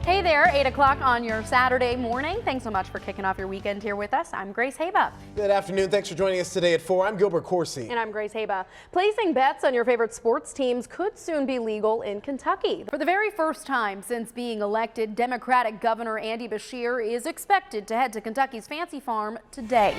Hey there, 8 o'clock on your Saturday morning. Thanks so much for kicking off your weekend here with us. I'm Grace Hayba. Good afternoon. Thanks for joining us today at 4. I'm Gilbert Corsi. And I'm Grace Hayba. Placing bets on your favorite sports teams could soon be legal in Kentucky. For the very first time since being elected, Democratic Governor Andy Beshear is expected to head to Kentucky's Fancy Farm today.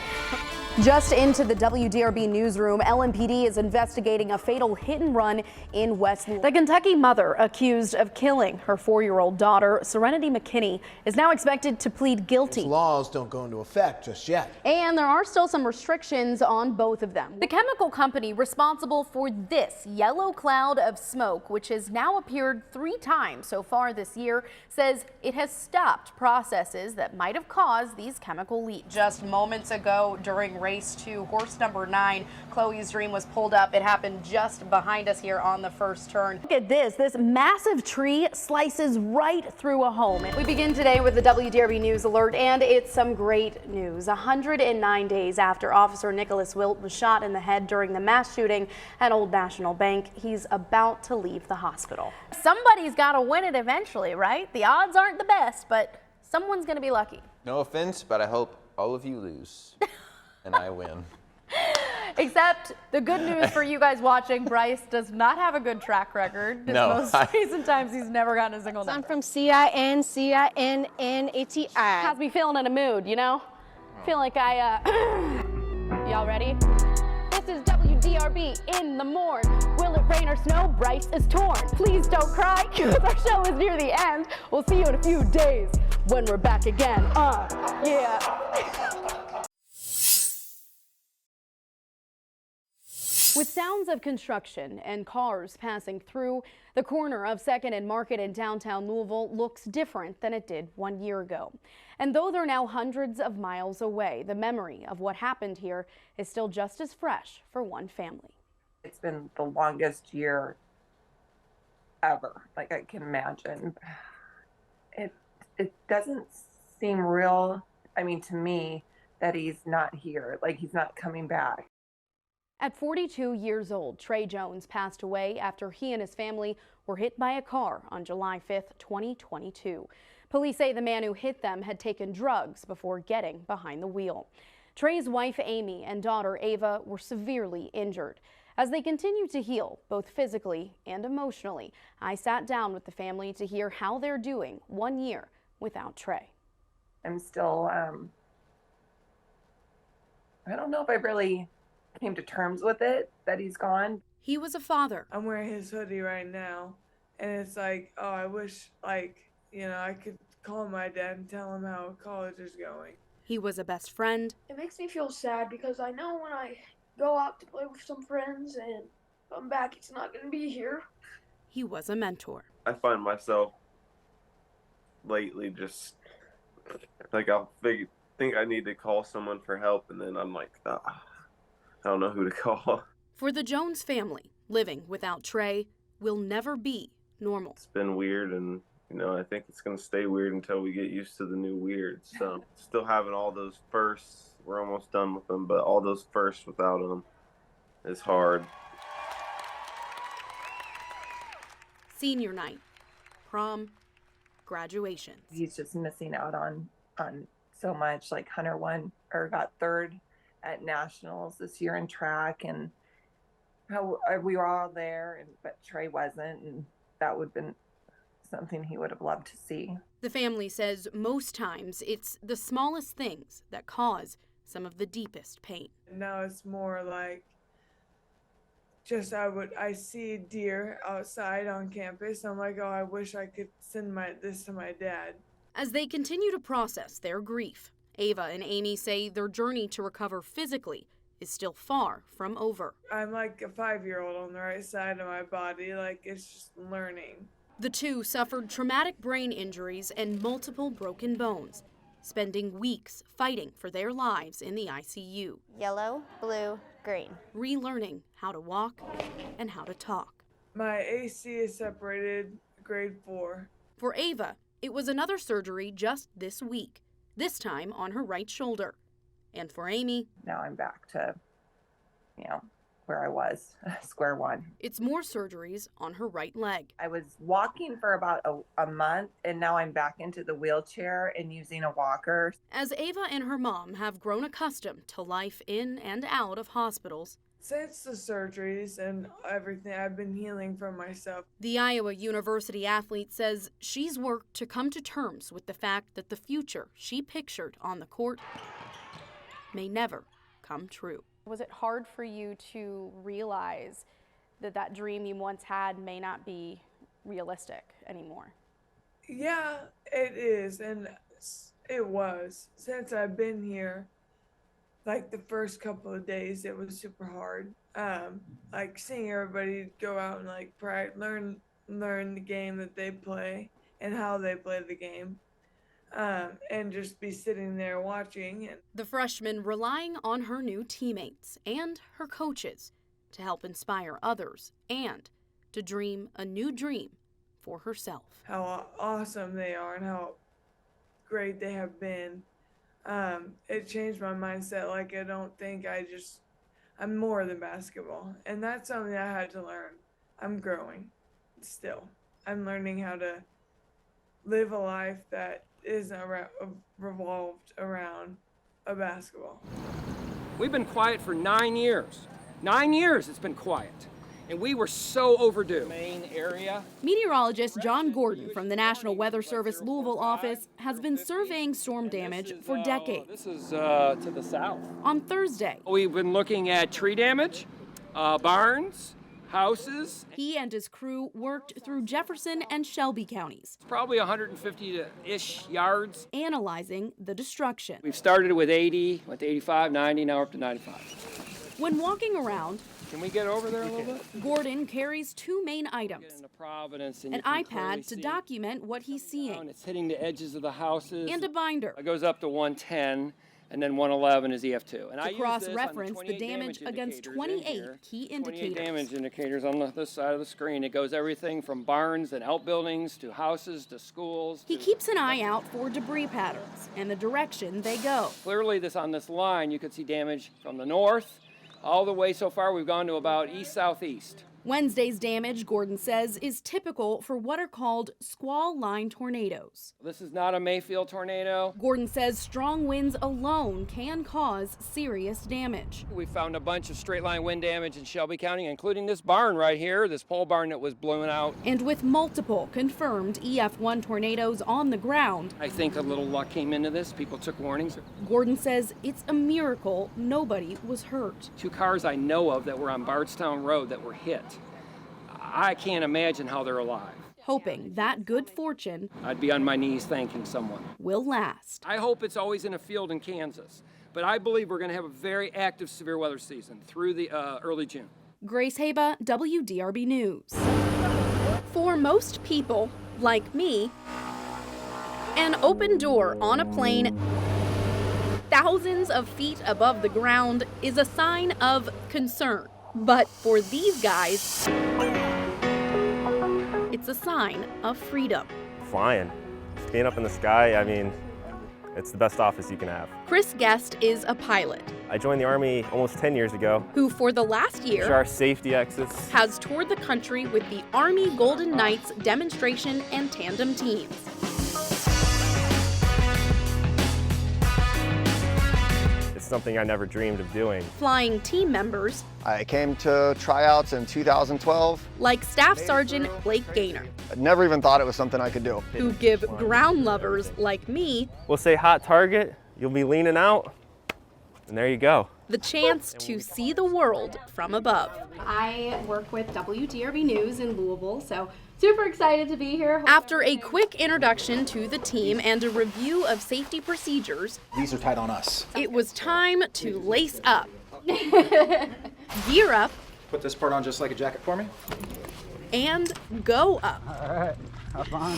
Just into the WDRB newsroom, LMPD is investigating a fatal hit and run in West Louisville. The Kentucky mother accused of killing her 4-year-old daughter, Serenity McKinney, is now expected to plead guilty. Those laws don't go into effect just yet. And there are still some restrictions on both of them. The chemical company responsible for this yellow cloud of smoke, which has now appeared 3 times so far this year, says it has stopped processes that might have caused these chemical leaks. Just moments ago during race 2, horse number 9, Chloe's Dream, was pulled up. It happened just behind us here on the first turn. Look at this. This massive tree slices right through a home. We begin today with the WDRB News Alert, and it's some great news. 109 days after Officer Nicholas Wilt was shot in the head during the mass shooting at Old National Bank, he's about to leave the hospital. Somebody's got to win it eventually, right? The odds aren't the best, but someone's going to be lucky. No offense, but I hope all of you lose and I win. Except the good news for you guys watching, Bryce does not have a good track record. No. Most recent times he's never gotten a single number. I'm from CINCINNATI. Has me feeling in a mood, you know? Feel like y'all ready? This is WDRB in the morn. Will it rain or snow? Bryce is torn. Please don't cry, because our show is near the end. We'll see you in a few days when we're back again. Yeah. With sounds of construction and cars passing through, the corner of 2nd and Market in downtown Louisville looks different than it did 1 year ago. And though they're now hundreds of miles away, the memory of what happened here is still just as fresh for one family. It's been the longest year ever, like I can imagine. It doesn't seem real, I mean, to me, that he's not here, like he's not coming back. At 42 years old, Trey Jones passed away after he and his family were hit by a car on July 5th, 2022. Police say the man who hit them had taken drugs before getting behind the wheel. Trey's wife, Amy, and daughter, Ava, were severely injured. As they continue to heal, both physically and emotionally, I sat down with the family to hear how they're doing 1 year without Trey. I'm still, I don't know if I really came to terms with it, that he's gone. He was a father. I'm wearing his hoodie right now, and it's like, oh, I wish, like, you know, I could call my dad and tell him how college is going. He was a best friend. It makes me feel sad because I know when I go out to play with some friends and come back, it's not going to be here. He was a mentor. I find myself lately just like I'll think I need to call someone for help, and then I'm like, I don't know who to call. For the Jones family, living without Trey will never be normal. It's been weird, and you know, I think it's going to stay weird until we get used to the new weird. So still having all those firsts, we're almost done with them, but all those firsts without them is hard. Senior night, prom, graduation. He's just missing out on so much. Like Hunter got 3rd at nationals this year in track, and how we were all there, but Trey wasn't, and that would have been something he would have loved to see. The family says most times it's the smallest things that cause some of the deepest pain. Now it's more like just I see deer outside on campus. I'm like, oh, I wish I could send this to my dad. As they continue to process their grief, Ava and Amy say their journey to recover physically is still far from over. I'm like a 5-year-old on the right side of my body, like it's just learning. The two suffered traumatic brain injuries and multiple broken bones, spending weeks fighting for their lives in the ICU. Yellow, blue, green. Relearning how to walk and how to talk. My AC is separated, grade 4. For Ava, it was another surgery just this week, this time on her right shoulder. And for Amy, now I'm back to, where I was, square one. It's more surgeries on her right leg. I was walking for about a month, and now I'm back into the wheelchair and using a walker. As Ava and her mom have grown accustomed to life in and out of hospitals, Since the surgeries and everything, I've been healing from myself. the Iowa University athlete says she's worked to come to terms with the fact that the future she pictured on the court may never come true. Was it hard for you to realize that that dream you once had may not be realistic anymore? Yeah, it is, and it was. Since I've been here, like the first couple of days, it was super hard. Like seeing everybody go out and like learn the game that they play and how they play the game. And just be sitting there watching. And The freshman relying on her new teammates and her coaches to help inspire others and to dream a new dream for herself. how awesome they are and how great they have been. It changed my mindset. Like, I don't think I'm more than basketball. And that's something I had to learn. I'm growing still. I'm learning how to live a life that isn't revolved around a basketball. We've been quiet for 9 years. 9 years it's been quiet. And we were so overdue. Main area. Meteorologist John Gordon from the National Weather Service Louisville office has been surveying storm damage for decades. This is to the south. On Thursday, We've been looking at tree damage, barns, houses. he and his crew worked through Jefferson and Shelby counties, Probably 150-ish yards. analyzing the destruction. We've started with 80, went to 85, 90, now we're up to 95. When walking around, Can we get over there a little bit? Gordon carries two main Get items: into Providence and an you can clearly iPad to see document what he's seeing, it's hitting the edges of the houses. and a binder It goes up to 110, and then 111 is EF2. And I to use cross-reference this on the 28 damage against indicators in 28 here. key 28 indicators. damage indicators on this side of the screen. It goes everything from barns and outbuildings to houses to schools. He keeps an eye out for debris patterns and the direction they go. Clearly, on this line, you could see damage from the north all the way. So far, we've gone to about east-southeast. Wednesday's damage, Gordon says, is typical for what are called squall line tornadoes. This is not a Mayfield tornado. Gordon says strong winds alone can cause serious damage. We found a bunch of straight line wind damage in Shelby County, including this barn right here, this pole barn that was blown out. And with multiple confirmed EF1 tornadoes on the ground, I think a little luck came into this. People took warnings. Gordon says it's a miracle nobody was hurt. 2 cars I know of that were on Bardstown Road that were hit. I can't imagine how they're alive. Hoping that good fortune I'd be on my knees thanking someone. will last. I hope it's always in a field in Kansas, but I believe we're going to have a very active severe weather season through the early June. Grace Hayba, WDRB News. For most people, like me, an open door on a plane thousands of feet above the ground is a sign of concern. But for these guys, it's a sign of freedom. Flying. Being up in the sky, I mean, it's the best office you can have. Chris Guest is a pilot I joined the Army almost 10 years ago. who, for the last These are year, our safety exits. has toured the country with the Army Golden Knights demonstration and tandem teams. It's something I never dreamed of doing. Flying team members I came to tryouts in 2012. like Staff Sergeant Blake Gaynor, I never even thought it was something I could do. who give ground lovers like me We'll say hot target, you'll be leaning out, and there you go. the chance to see the world from above. I work with WDRB News in Louisville, so super excited to be here. After a quick introduction to the team and a review of safety procedures, These are tight on us. it was time to lace up, gear up, Put this part on just like a jacket for me. and go up. All right, have fun.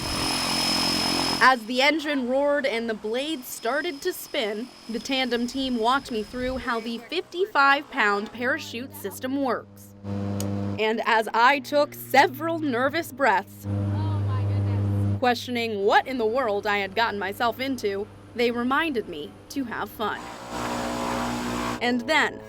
As the engine roared and the blades started to spin, the tandem team walked me through how the 55-pound parachute system works. And as I took several nervous breaths, questioning what in the world I had gotten myself into, they reminded me to have fun. And then,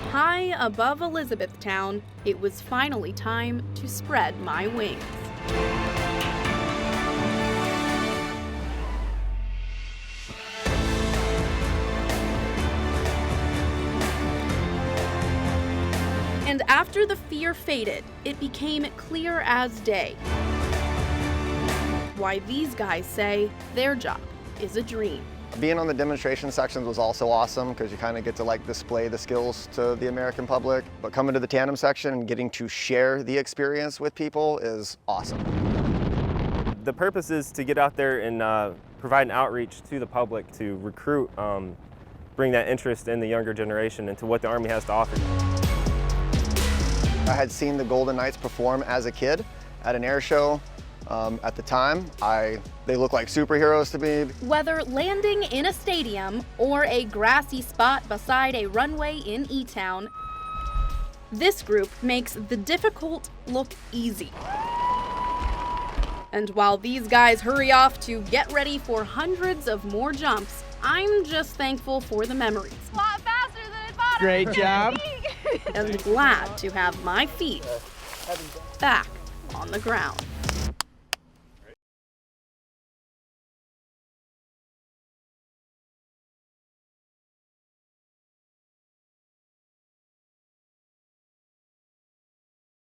high above Elizabethtown, it was finally time to spread my wings. And after the fear faded, it became clear as day why these guys say their job is a dream. Being on the demonstration sections was also awesome because you kind of get to like display the skills to the American public. But coming to the tandem section and getting to share the experience with people is awesome. The purpose is to get out there and provide an outreach to the public to recruit, bring that interest in the younger generation into what the Army has to offer. I had seen the Golden Knights perform as a kid at an air show. At the time, they look like superheroes to me. Whether landing in a stadium or a grassy spot beside a runway in E-Town, this group makes the difficult look easy. And while these guys hurry off to get ready for hundreds of more jumps, I'm just thankful for the memories. A lot faster than I thought. Great job. And glad to have my feet back on the ground.